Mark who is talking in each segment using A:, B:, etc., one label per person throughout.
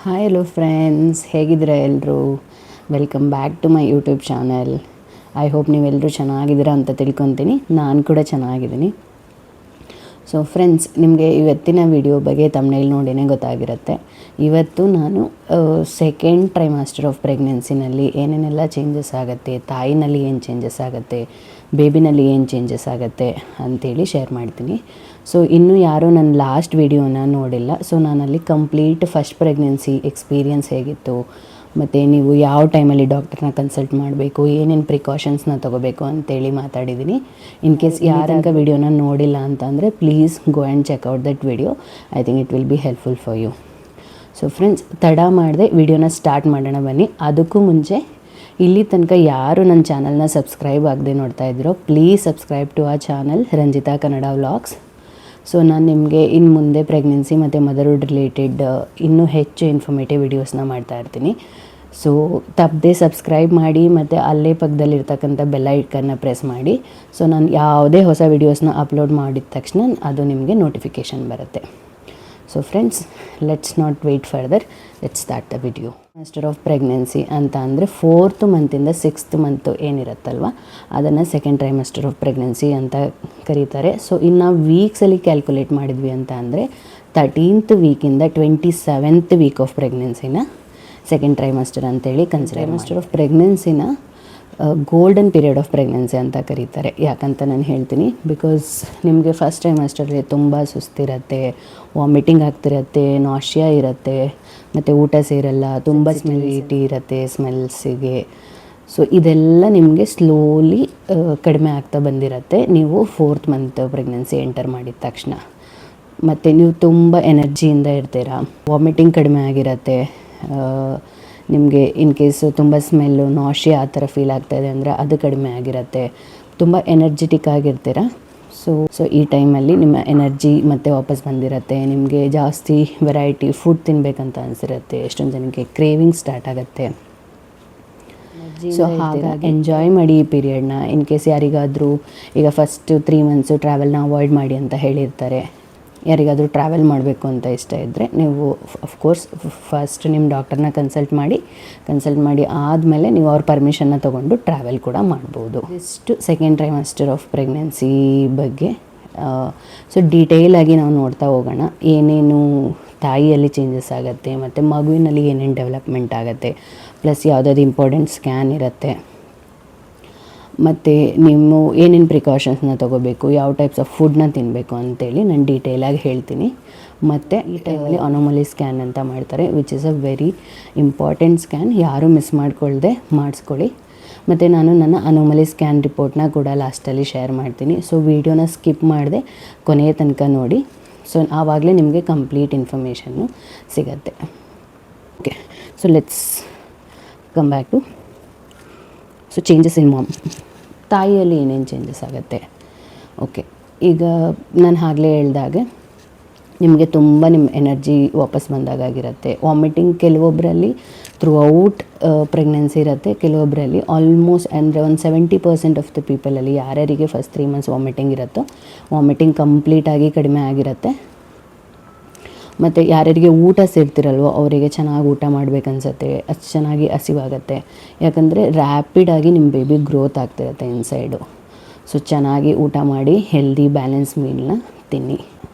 A: Hi hello friends, ಹೇಗಿದ್ದೀರಾ ಎಲ್ಲರೂ? Welcome back to my YouTube channel. I hope ನೀವೆಲ್ಲರೂ ಚೆನ್ನಾಗಿದ್ದೀರಾ ಅಂತ ತಿಳ್ಕೊತೀನಿ. ನಾನು ಕೂಡ ಚೆನ್ನಾಗಿದ್ದೀನಿ. ಸೊ ಫ್ರೆಂಡ್ಸ್, ನಿಮಗೆ ಇವತ್ತಿನ ವಿಡಿಯೋ ಬಗ್ಗೆ ತಮ್ನೇಲ್ ನೋಡಿನೇ ಗೊತ್ತಾಗಿರುತ್ತೆ. ಇವತ್ತು ನಾನು ಸೆಕೆಂಡ್ ಟ್ರೈಮಾಸ್ಟರ್ ಆಫ್ ಪ್ರೆಗ್ನೆನ್ಸಿನಲ್ಲಿ ಏನೇನೆಲ್ಲ ಚೇಂಜಸ್ ಆಗುತ್ತೆ, ತಾಯಿನಲ್ಲಿ ಏನು ಚೇಂಜಸ್ ಆಗುತ್ತೆ, ಬೇಬಿನಲ್ಲಿ ಏನು ಚೇಂಜಸ್ ಆಗುತ್ತೆ ಅಂಥೇಳಿ ಶೇರ್ ಮಾಡ್ತೀನಿ. ಸೊ ಇನ್ನೂ ಯಾರೂ ನನ್ನ ಲಾಸ್ಟ್ ವಿಡಿಯೋನ ನೋಡಿಲ್ಲ. ಸೊ ನಾನಲ್ಲಿ ಕಂಪ್ಲೀಟ್ ಫಸ್ಟ್ ಪ್ರೆಗ್ನೆನ್ಸಿ ಎಕ್ಸ್ಪೀರಿಯನ್ಸ್ ಹೇಗಿತ್ತು, ಮತ್ತು ನೀವು ಯಾವ ಟೈಮಲ್ಲಿ ಡಾಕ್ಟರ್ನ ಕನ್ಸಲ್ಟ್ ಮಾಡಬೇಕು, ಏನೇನು ಪ್ರಿಕಾಷನ್ಸ್ನ ತೊಗೋಬೇಕು ಅಂತೇಳಿ ಮಾತಾಡಿದ್ದೀನಿ. ಇನ್ ಕೇಸ್ ಯಾರಂಕ ವಿಡಿಯೋನ ನೋಡಿಲ್ಲ ಅಂತಂದರೆ please go and check out that video. I think it will be helpful for you. So friends, ತಡ ಮಾಡದೆ ವಿಡಿಯೋನ ಸ್ಟಾರ್ಟ್ ಮಾಡೋಣ ಬನ್ನಿ. ಅದಕ್ಕೂ ಮುಂಚೆ ಇಲ್ಲಿ ತನಕ ಯಾರು ನನ್ನ ಚಾನಲ್ನ ಸಬ್ಸ್ಕ್ರೈಬ್ ಆಗದೆ ನೋಡ್ತಾ ಇದ್ದೀರೋ ಪ್ಲೀಸ್ ಸಬ್ಸ್ಕ್ರೈಬ್ ಟು ಆ channel Ranjitha Kannada vlogs. So ನಾನು ನಿಮಗೆ ಇನ್ನು ಮುಂದೆ ಪ್ರೆಗ್ನೆನ್ಸಿ ಮತ್ತು ಮದರ್ಹುಡ್ ರಿಲೇಟೆಡ್ ಇನ್ನೂ ಹೆಚ್ಚು ಇನ್ಫಾರ್ಮೇಟಿವ್ ವಿಡಿಯೋಸ್ನ ಮಾಡ್ತಾ ಇರ್ತೀನಿ. ಸೊ ತಪ್ಪದೆ ಸಬ್ಸ್ಕ್ರೈಬ್ ಮಾಡಿ ಮತ್ತು ಅಲ್ಲೇ ಪಕ್ಕದಲ್ಲಿರ್ತಕ್ಕಂಥ ಬೆಲ್ ಐಕನ್ನ ಪ್ರೆಸ್ ಮಾಡಿ. ಸೊ ನಾನು ಯಾವುದೇ ಹೊಸ ವಿಡಿಯೋಸ್ನ ಅಪ್ಲೋಡ್ ಮಾಡಿದ ತಕ್ಷಣ ಅದು ನಿಮಗೆ ನೋಟಿಫಿಕೇಷನ್ ಬರುತ್ತೆ. So friends, let's not wait further, let's start the video. Master of pregnancy ಅಂತ ಅಂದರೆ 4th ಮಂತಿಂದ 6th ಮಂತು ಏನಿರುತ್ತಲ್ವ ಅದನ್ನು ಸೆಕೆಂಡ್ ಟ್ರೈಮಾಸ್ಟರ್ ಆಫ್ ಪ್ರೆಗ್ನೆನ್ಸಿ ಅಂತ ಕರೀತಾರೆ. ಸೊ ಇನ್ನು ವೀಕ್ಸಲ್ಲಿ ಕ್ಯಾಲ್ಕುಲೇಟ್ ಮಾಡಿದ್ವಿ ಅಂತ ಅಂದರೆ 13th ವೀಕಿಂದ 27th ವೀಕ್ ಆಫ್ ಪ್ರೆಗ್ನೆನ್ಸಿನ ಸೆಕೆಂಡ್ ಟ್ರೈಮಾಸ್ಟರ್ ಅಂತೇಳಿ ಕನ್ಸಿಡರ್. ಟ್ರೈಮಾಸ್ಟರ್ ಆಫ್ ಪ್ರೆಗ್ನೆನ್ಸಿನ ಗೋಲ್ಡನ್ ಪೀರಿಯಡ್ ಆಫ್ ಪ್ರೆಗ್ನೆನ್ಸಿ ಅಂತ ಕರೀತಾರೆ. ಯಾಕಂತ ನಾನು ಹೇಳ್ತೀನಿ, ಬಿಕಾಸ್ ನಿಮಗೆ ಫಸ್ಟ್ ಟ್ರೈಮಾಸ್ಟರಲ್ಲಿ ತುಂಬ ಸುಸ್ತಿರುತ್ತೆ, ವಾಮಿಟಿಂಗ್ ಆಗ್ತಿರತ್ತೆ, ನಾಶಿಯಾ ಇರುತ್ತೆ, ಮತ್ತು ಊಟ ಸೇರಲ್ಲ, ತುಂಬ ಸ್ಮೆಲಿಟಿ ಇರುತ್ತೆ ಸ್ಮೆಲ್ಸಿಗೆ. ಸೊ ಇದೆಲ್ಲ ನಿಮಗೆ ಸ್ಲೋಲಿ ಕಡಿಮೆ ಆಗ್ತಾ ಬಂದಿರುತ್ತೆ ನೀವು 4th ಮಂತ್ ಪ್ರೆಗ್ನೆನ್ಸಿ ಎಂಟರ್ ಮಾಡಿದ ತಕ್ಷಣ. ಮತ್ತು ನೀವು ತುಂಬ ಎನರ್ಜಿಯಿಂದ ಇರ್ತೀರಾ, ವಾಮಿಟಿಂಗ್ ಕಡಿಮೆ ಆಗಿರುತ್ತೆ, ನಿಮಗೆ ಇನ್ ಕೇಸು ತುಂಬ ಸ್ಮೆಲ್ಲು, ನಾಶಿಯಾ ಆ ಥರ ಫೀಲ್ ಆಗ್ತಾಯಿದೆ ಅಂದರೆ ಅದು ಕಡಿಮೆ ಆಗಿರುತ್ತೆ, ತುಂಬ ಎನರ್ಜೆಟಿಕ್ ಆಗಿರ್ತೀರ. ಸೊ ಈ ಟೈಮಲ್ಲಿ ನಿಮ್ಮ ಎನರ್ಜಿ ಮತ್ತೆ ವಾಪಸ್ ಬಂದಿರುತ್ತೆ, ನಿಮಗೆ ಜಾಸ್ತಿ ವೆರೈಟಿ ಫುಡ್ ತಿನ್ನಬೇಕಂತ ಅನಿಸಿರುತ್ತೆ, ಎಷ್ಟೊಂದು ಜನಕ್ಕೆ ಕ್ರೇವಿಂಗ್ ಸ್ಟಾರ್ಟ್ ಆಗುತ್ತೆ. ಸೊ ಹಾಗಾಗಿ ಎಂಜಾಯ್ ಮಾಡಿ ಈ ಪೀರಿಯಡ್ನ. ಇನ್ ಕೇಸ್ ಯಾರಿಗಾದರೂ ಈಗ ಫಸ್ಟ್ 3 ಮಂತ್ಸು ಟ್ರಾವೆಲ್ನ ಅವಾಯ್ಡ್ ಮಾಡಿ ಅಂತ ಹೇಳಿರ್ತಾರೆ, ಯಾರಿಗಾದರೂ ಟ್ರಾವೆಲ್ ಮಾಡಬೇಕು ಅಂತ ಇಷ್ಟ ಇದ್ದರೆ ನೀವು ಅಫ್ಕೋರ್ಸ್ ಫಸ್ಟ್ ನಿಮ್ಮ ಡಾಕ್ಟರ್ನ ಕನ್ಸಲ್ಟ್ ಮಾಡಿ ಆದಮೇಲೆ ನೀವು ಅವ್ರ ಪರ್ಮಿಷನ್ನ ತೊಗೊಂಡು ಟ್ರಾವೆಲ್ ಕೂಡ ಮಾಡ್ಬೋದು. ಇಷ್ಟು ಸೆಕೆಂಡ್ ಟ್ರೈಮಾಸ್ಟರ್ ಆಫ್ ಪ್ರೆಗ್ನೆನ್ಸಿ ಬಗ್ಗೆ. ಸೊ ಡೀಟೇಲಾಗಿ ನಾವು ನೋಡ್ತಾ ಹೋಗೋಣ, ಏನೇನು ತಾಯಿಯಲ್ಲಿ ಚೇಂಜಸ್ ಆಗುತ್ತೆ ಮತ್ತು ಮಗುವಿನಲ್ಲಿ ಏನೇನು ಡೆವಲಪ್ಮೆಂಟ್ ಆಗುತ್ತೆ, ಪ್ಲಸ್ ಯಾವುದಾದ್ರು ಇಂಪಾರ್ಟೆಂಟ್ ಸ್ಕ್ಯಾನ್ ಇರುತ್ತೆ, ಮತ್ತು ನೀವು ಏನೇನು ಪ್ರಿಕಾಷನ್ಸ್ನ ತೊಗೋಬೇಕು, ಯಾವ ಟೈಪ್ಸ್ ಆಫ್ ಫುಡ್ನ ತಿನ್ನಬೇಕು ಅಂತೇಳಿ ನಾನು ಡೀಟೇಲಾಗಿ ಹೇಳ್ತೀನಿ. ಮತ್ತು ಈ ಟೈಮಲ್ಲಿ ಅನೋಮಲಿ ಸ್ಕ್ಯಾನ್ ಅಂತ ಮಾಡ್ತಾರೆ, which is a very important scan. ಯಾರೂ ಮಿಸ್ ಮಾಡ್ಕೊಳ್ದೆ ಮಾಡಿಸ್ಕೊಳ್ಳಿ. ಮತ್ತು ನಾನು ನನ್ನ ಅನೋಮಲಿ ಸ್ಕ್ಯಾನ್ ರಿಪೋರ್ಟ್ನ ಕೂಡ ಲಾಸ್ಟಲ್ಲಿ ಶೇರ್ ಮಾಡ್ತೀನಿ. ಸೊ ವಿಡಿಯೋನ ಸ್ಕಿಪ್ ಮಾಡದೆ ಕೊನೆಯ ತನಕ ನೋಡಿ. ಸೊ ಆವಾಗಲೇ ನಿಮಗೆ ಕಂಪ್ಲೀಟ್ ಇನ್ಫಾರ್ಮೇಷನ್ನು ಸಿಗುತ್ತೆ. Okay, so let's come back to changes in mom. ತಾಯಿಯಲ್ಲಿ ಏನೇನು ಚೇಂಜಸ್ ಆಗುತ್ತೆ. ಓಕೆ, ಈಗ ನಾನು ಆಗಲೇ ಹೇಳ್ದಾಗೆ ನಿಮಗೆ ತುಂಬ ನಿಮ್ಮ ಎನರ್ಜಿ ವಾಪಸ್ ಬಂದಾಗಿರುತ್ತೆ. ವಾಮಿಟಿಂಗ್ ಕೆಲವೊಬ್ಬರಲ್ಲಿ ಥ್ರೂ ಔಟ್ ಪ್ರೆಗ್ನೆನ್ಸಿ ಇರುತ್ತೆ, ಕೆಲವೊಬ್ಬರಲ್ಲಿ ಆಲ್ಮೋಸ್ಟ್ ಅಂದರೆ ಒಂದು 70% ಆಫ್ ದ ಪೀಪಲಲ್ಲಿ ಯಾರ್ಯಾರಿಗೆ ಫಸ್ಟ್ 3 ಮಂತ್ಸ್ ವಾಮಿಟಿಂಗ್ ಇರುತ್ತೋ ವಾಮಿಟಿಂಗ್ ಕಂಪ್ಲೀಟಾಗಿ ಕಡಿಮೆ ಆಗಿರುತ್ತೆ. ಮತ್ತು ಯಾರ್ಯಾರಿಗೆ ಊಟ ಸೇರ್ತಿರಲ್ವೋ ಅವರಿಗೆ ಚೆನ್ನಾಗಿ ಊಟ ಮಾಡಬೇಕನ್ಸುತ್ತೆ, ಅಷ್ಟು ಚೆನ್ನಾಗಿ ಹಸಿವಾಗುತ್ತೆ. ಯಾಕಂದರೆ ರ್ಯಾಪಿಡಾಗಿ ನಿಮ್ಮ ಬೇಬಿ ಗ್ರೋತ್ ಆಗ್ತಿರುತ್ತೆ ಇನ್ಸೈಡು. ಸೊ ಚೆನ್ನಾಗಿ ಊಟ ಮಾಡಿ ಹೆಲ್ದಿ ಬ್ಯಾಲೆನ್ಸ್ ಮೀಲ್ನ ತಿನ್ನಿ.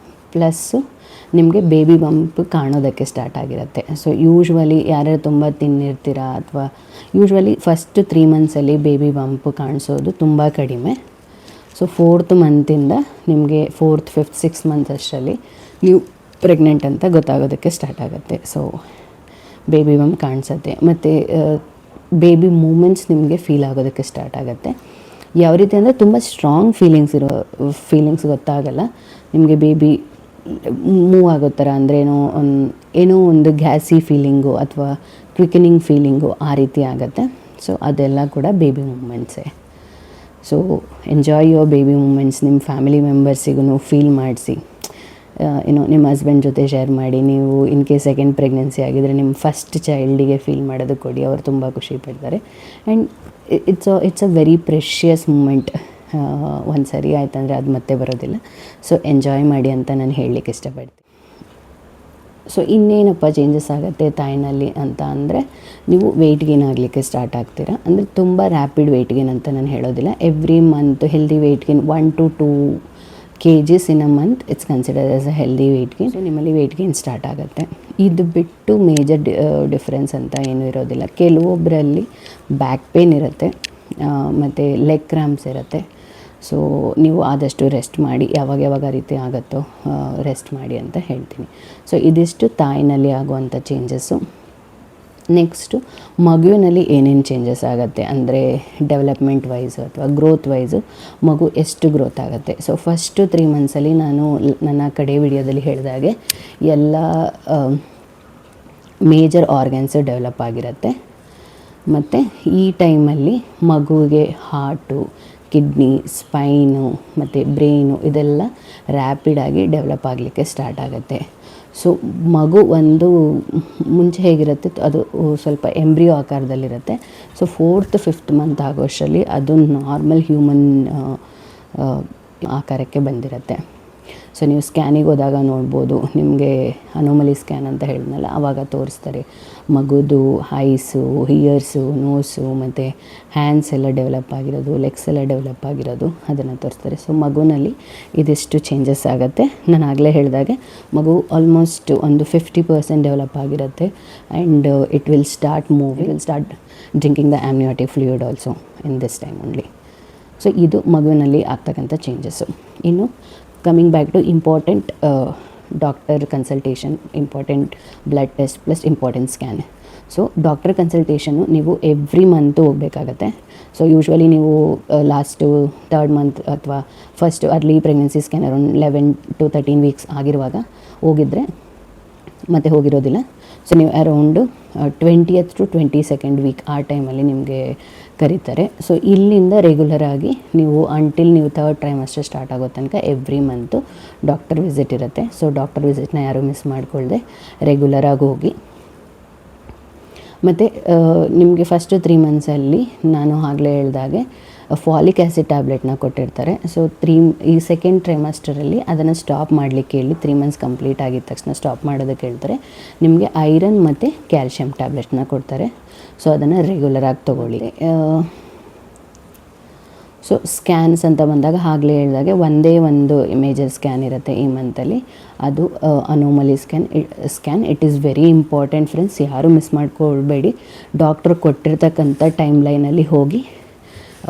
A: ಪ್ಲಸ್ಸು ನಿಮಗೆ ಬೇಬಿ ಬಂಪ್ ಕಾಣೋದಕ್ಕೆ ಸ್ಟಾರ್ಟ್ ಆಗಿರುತ್ತೆ. ಸೊ ಯೂಶ್ವಲಿ ಯಾರ್ಯಾರು ತುಂಬ ತಿನ್ನಿರ್ತೀರ ಅಥವಾ ಯೂಶ್ವಲಿ ಫಸ್ಟ್ 3 ಮಂತ್ಸಲ್ಲಿ ಬೇಬಿ ಬಂಪ್ ಕಾಣಿಸೋದು ತುಂಬ ಕಡಿಮೆ. ಸೊ 4th ಮಂತಿಂದ ನಿಮಗೆ 4th, 5th, 6th ಮಂತ್ಸ್ ಅಷ್ಟರಲ್ಲಿ ನೀವು ಪ್ರೆಗ್ನೆಂಟ್ ಅಂತ ಗೊತ್ತಾಗೋದಕ್ಕೆ ಸ್ಟಾರ್ಟ್ ಆಗುತ್ತೆ. ಸೊ ಬೇಬಿ ಬಂಪ್ ಕಾಣಿಸುತ್ತೆ ಮತ್ತು ಬೇಬಿ ಮೂಮೆಂಟ್ಸ್ ನಿಮಗೆ ಫೀಲ್ ಆಗೋದಕ್ಕೆ ಸ್ಟಾರ್ಟ್ ಆಗುತ್ತೆ. ಯಾವ ರೀತಿ ಅಂದರೆ ತುಂಬ ಸ್ಟ್ರಾಂಗ್ ಫೀಲಿಂಗ್ಸ್ ಗೊತ್ತಾಗಲ್ಲ ನಿಮಗೆ. ಬೇಬಿ ಮೂವ್ ಆಗೋ ಥರ ಅಂದರೆ ಏನೋ ಒಂದು ಗ್ಯಾಸಿ ಫೀಲಿಂಗು ಅಥವಾ ಕ್ವಿಕನಿಂಗ್ ಫೀಲಿಂಗು ಆ ರೀತಿ ಆಗುತ್ತೆ. ಸೊ ಅದೆಲ್ಲ ಕೂಡ ಬೇಬಿ ಮೂಮೆಂಟ್ಸೇ. So enjoy your baby moments. ನಿಮ್ಮ ಫ್ಯಾಮಿಲಿ ಮೆಂಬರ್ಸಿಗೂ ಫೀಲ್ ಮಾಡಿಸಿ, ನಿಮ್ಮ ಹಸ್ಬೆಂಡ್ ಜೊತೆ ಶೇರ್ ಮಾಡಿ. ನೀವು ಇನ್ ಕೇಸ್ ಸೆಕೆಂಡ್ ಪ್ರೆಗ್ನೆನ್ಸಿ ಆಗಿದ್ದರೆ ನಿಮ್ಮ ಫಸ್ಟ್ ಚೈಲ್ಡಿಗೆ ಫೀಲ್ ಮಾಡೋದು ಕೊಡಿ, ಅವರು ತುಂಬ ಖುಷಿ ಪಡ್ತಾರೆ. And it's a very precious moment. ಒಂದು ಸರಿ ಆಯ್ತಂದರೆ ಅದು ಮತ್ತೆ ಬರೋದಿಲ್ಲ. ಸೊ ಎಂಜಾಯ್ ಮಾಡಿ ಅಂತ ನಾನು ಹೇಳಲಿಕ್ಕೆ ಇಷ್ಟಪಡ್ತೀನಿ. ಸೊ ಇನ್ನೇನಪ್ಪ ಚೇಂಜಸ್ ಆಗುತ್ತೆ ತಾಯಿನಲ್ಲಿ ಅಂತ ಅಂದರೆ, ನೀವು ವೆಯ್ಟ್ ಗೇನ್ ಆಗಲಿಕ್ಕೆ ಸ್ಟಾರ್ಟ್ ಆಗ್ತೀರಾ. ಅಂದರೆ ತುಂಬ ರ್ಯಾಪಿಡ್ ವೆಯ್ಟ್ ಗೇನ್ ಅಂತ ನಾನು ಹೇಳೋದಿಲ್ಲ. Every month healthy weight gain 1 to 2 kgs in a month it's considered as a healthy weight gain. So ನಿಮ್ಮಲ್ಲಿ ವೆಯ್ಟ್ ಗೇನ್ ಸ್ಟಾರ್ಟ್ ಆಗುತ್ತೆ. ಇದು ಬಿಟ್ಟು ಮೇಜರ್ ಡಿಫ್ರೆನ್ಸ್ ಅಂತ ಏನೂ ಇರೋದಿಲ್ಲ. ಕೆಲವೊಬ್ಬರಲ್ಲಿ ಬ್ಯಾಕ್ ಪೇನ್ ಇರುತ್ತೆ ಮತ್ತು ಲೆಗ್ ಕ್ರ್ಯಾಂಪ್ಸ್ ಇರುತ್ತೆ. ಸೊ ನೀವು ಆದಷ್ಟು ರೆಸ್ಟ್ ಮಾಡಿ, ಯಾವಾಗ ರೀತಿ ಆಗುತ್ತೋ ರೆಸ್ಟ್ ಮಾಡಿ ಅಂತ ಹೇಳ್ತೀನಿ. ಸೊ ಇದಿಷ್ಟು ತಾಯಿನಲ್ಲಿ ಆಗುವಂಥ ಚೇಂಜಸ್ಸು. ನೆಕ್ಸ್ಟು ಮಗುವಿನಲ್ಲಿ ಏನೇನು ಚೇಂಜಸ್ ಆಗುತ್ತೆ ಅಂದರೆ, ಡೆವಲಪ್ಮೆಂಟ್ ವೈಸು ಅಥವಾ ಗ್ರೋತ್ ವೈಸು ಮಗು ಎಷ್ಟು ಗ್ರೋತ್ ಆಗುತ್ತೆ. ಸೊ ಫಸ್ಟು 3 ಮಂತ್ಸಲ್ಲಿ ನಾನು ನನ್ನ ಕಡೆ ವಿಡಿಯೋದಲ್ಲಿ ಹೇಳಿದಾಗೆ ಎಲ್ಲ ಮೇಜರ್ ಆರ್ಗನ್ಸು ಡೆವಲಪ್ ಆಗಿರುತ್ತೆ. ಮತ್ತು ಈ ಟೈಮಲ್ಲಿ ಮಗುವಿಗೆ ಹಾರ್ಟು, ಕಿಡ್ನಿ, ಸ್ಪೈನು ಮತ್ತು ಬ್ರೈನು ಇದೆಲ್ಲ ರ್ಯಾಪಿಡಾಗಿ ಡೆವಲಪ್ ಆಗಲಿಕ್ಕೆ ಸ್ಟಾರ್ಟ್ ಆಗುತ್ತೆ. ಸೊ ಮಗು ಒಂದು ಮುಂಚೆ ಹೇಗಿರುತ್ತೆ ಅದು ಸ್ವಲ್ಪ ಎಂಬ್ರಿಯೋ ಆಕಾರದಲ್ಲಿರುತ್ತೆ. ಸೊ 4th 5th ಮಂತ್ ಆಗೋಷ್ಟರಲ್ಲಿ ಅದು ನಾರ್ಮಲ್ ಹ್ಯೂಮನ್ ಆಕಾರಕ್ಕೆ ಬಂದಿರುತ್ತೆ. ಸೊ ನೀವು ಸ್ಕ್ಯಾನಿಗೆ ಹೋದಾಗ ನೋಡ್ಬೋದು, ನಿಮಗೆ ಅನೋಮಲಿ ಸ್ಕ್ಯಾನ್ ಅಂತ ಹೇಳಿದ್ನಲ್ಲ, ಆವಾಗ ತೋರಿಸ್ತಾರೆ ಮಗುದು ಐಸು, ಇಯರ್ಸು, ನೋಸು ಮತ್ತು ಹ್ಯಾಂಡ್ಸ್ ಎಲ್ಲ ಡೆವಲಪ್ ಆಗಿರೋದು, ಲೆಗ್ಸ್ ಎಲ್ಲ ಡೆವಲಪ್ ಆಗಿರೋದು ಅದನ್ನು ತೋರಿಸ್ತಾರೆ. ಸೊ ಮಗುನಲ್ಲಿ ಇದಿಷ್ಟು ಚೇಂಜಸ್ ಆಗುತ್ತೆ. ನಾನು ಆಗಲೇ ಹೇಳಿದಾಗೆ ಮಗು ಆಲ್ಮೋಸ್ಟ್ ಒಂದು 50% ಡೆವಲಪ್ ಆಗಿರುತ್ತೆ. And it will start drinking the amniotic fluid also in this time only. So ಇದು ಮಗುವಿನಲ್ಲಿ ಆಗ್ತಕ್ಕಂಥ ಚೇಂಜಸ್ಸು. ಇನ್ನು coming back to important doctor consultation, important blood test plus important scan. So doctor ಕನ್ಸಲ್ಟೇಷನ್ನು ನೀವು every month ಹೋಗಬೇಕಾಗತ್ತೆ. So usually ನೀವು last 3rd month ಅಥವಾ first early pregnancy scan around 11 to 13 weeks ಆಗಿರುವಾಗ ಹೋಗಿದ್ರೆ ಮತ್ತೆ ಹೋಗಿರೋದಿಲ್ಲ. ಸೊ ನೀವು around 20th to 22nd week ಆ ಟೈಮಲ್ಲಿ ನಿಮಗೆ ಕರೀತಾರೆ. ಸೊ ಇಲ್ಲಿಂದ ರೆಗ್ಯುಲರಾಗಿ ನೀವು ಅಂಟಿಲ್ ನೀವು 3rd ಟ್ರೈಮಸ್ಟರ್ ಸ್ಟಾರ್ಟ್ ಆಗೋ ತನಕ ಎವ್ರಿ ಮಂತು ಡಾಕ್ಟರ್ ವಿಸಿಟ್ ಇರುತ್ತೆ. ಸೊ ಡಾಕ್ಟರ್ ವಿಸಿಟ್ನ ಯಾರೂ ಮಿಸ್ ಮಾಡಿಕೊಳ್ಳದೆ ರೆಗ್ಯುಲರಾಗಿ ಹೋಗಿ. ಮತ್ತು ನಿಮಗೆ ಫಸ್ಟು 3 ಮಂತ್ಸಲ್ಲಿ ನಾನು ಆಗಲೇ ಹೇಳಿದಾಗೆ ಫಾಲಿಕ್ ಆ್ಯಸಿಡ್ ಟ್ಯಾಬ್ಲೆಟ್ನ ಕೊಟ್ಟಿರ್ತಾರೆ. ಸೊ ಈ 2nd ಟ್ರೈಮಸ್ಟರಲ್ಲಿ ಅದನ್ನು ಸ್ಟಾಪ್ ಮಾಡಲಿಕ್ಕೆ ಹೇಳಿ 3 ಮಂತ್ಸ್ ಕಂಪ್ಲೀಟ್ ಆಗಿದ ತಕ್ಷಣ ಸ್ಟಾಪ್ ಮಾಡೋದಕ್ಕೆ ಹೇಳ್ತಾರೆ. ನಿಮಗೆ ಐರನ್ ಮತ್ತು ಕ್ಯಾಲ್ಶಿಯಂ ಟ್ಯಾಬ್ಲೆಟ್ನ ಕೊಡ್ತಾರೆ. ಸೊ ಅದನ್ನು ರೆಗ್ಯುಲರಾಗಿ ತೊಗೊಳ್ಳಿ. ಸೊ ಸ್ಕ್ಯಾನ್ಸ್ ಅಂತ ಬಂದಾಗ ಆಗಲೇ ಹೇಳಿದಾಗೆ ಒಂದೇ ಒಂದು ಮೇಜರ್ ಸ್ಕ್ಯಾನ್ ಇರುತ್ತೆ ಈ ಮಂತಲ್ಲಿ, ಅದು anomaly scan. It is very important friends, ಯಾರೂ ಮಿಸ್ ಮಾಡ್ಕೊಳ್ಬೇಡಿ. ಡಾಕ್ಟ್ರು ಕೊಟ್ಟಿರ್ತಕ್ಕಂಥ ಟೈಮ್ ಲೈನಲ್ಲಿ ಹೋಗಿ